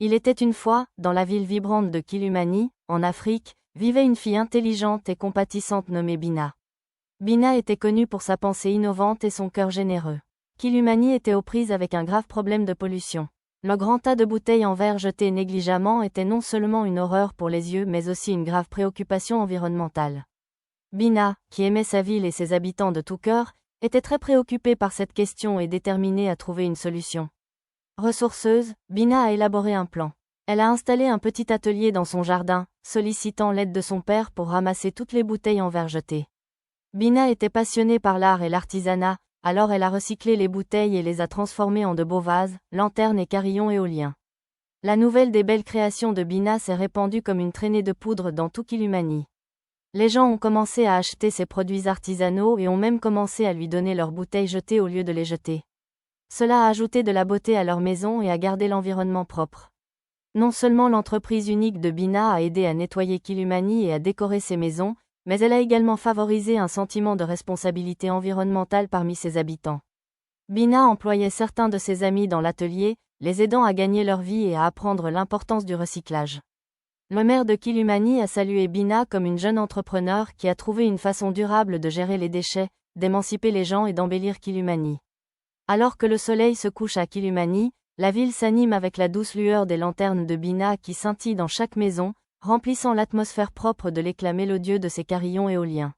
Il était une fois, dans la ville vibrante de Kilumani, en Afrique, vivait une fille intelligente et compatissante nommée Bina. Bina était connue pour sa pensée innovante et son cœur généreux. Kilumani était aux prises avec un grave problème de pollution. Le grand tas de bouteilles en verre jetées négligemment était non seulement une horreur pour les yeux mais aussi une grave préoccupation environnementale. Bina, qui aimait sa ville et ses habitants de tout cœur, était très préoccupée par cette question et déterminée à trouver une solution. Ressourceuse, Bina a élaboré un plan. Elle a installé un petit atelier dans son jardin, sollicitant l'aide de son père pour ramasser toutes les bouteilles en verre jetées. Bina était passionnée par l'art et l'artisanat, alors elle a recyclé les bouteilles et les a transformées en de beaux vases, lanternes et carillons éoliens. La nouvelle des belles créations de Bina s'est répandue comme une traînée de poudre dans tout Kilumani. Les gens ont commencé à acheter ses produits artisanaux et ont même commencé à lui donner leurs bouteilles jetées au lieu de les jeter. Cela a ajouté de la beauté à leur maison et a gardé l'environnement propre. Non seulement l'entreprise unique de Bina a aidé à nettoyer Kilumani et à décorer ses maisons, mais elle a également favorisé un sentiment de responsabilité environnementale parmi ses habitants. Bina employait certains de ses amis dans l'atelier, les aidant à gagner leur vie et à apprendre l'importance du recyclage. Le maire de Kilumani a salué Bina comme une jeune entrepreneur qui a trouvé une façon durable de gérer les déchets, d'émanciper les gens et d'embellir Kilumani. Alors que le soleil se couche à Kilumani, la ville s'anime avec la douce lueur des lanternes de Bina qui scintillent dans chaque maison, remplissant l'atmosphère propre de l'éclat mélodieux de ses carillons éoliens.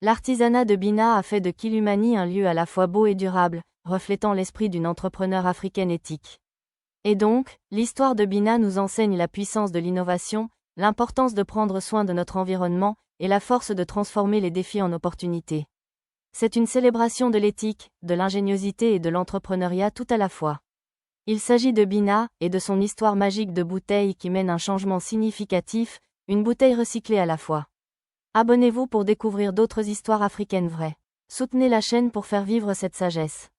L'artisanat de Bina a fait de Kilumani un lieu à la fois beau et durable, reflétant l'esprit d'une entrepreneure africaine éthique. Et donc, l'histoire de Bina nous enseigne la puissance de l'innovation, l'importance de prendre soin de notre environnement, et la force de transformer les défis en opportunités. C'est une célébration de l'éthique, de l'ingéniosité et de l'entrepreneuriat tout à la fois. Il s'agit de Bina, et de son histoire magique de bouteille qui mène un changement significatif, une bouteille recyclée à la fois. Abonnez-vous pour découvrir d'autres histoires africaines vraies. Soutenez la chaîne pour faire vivre cette sagesse.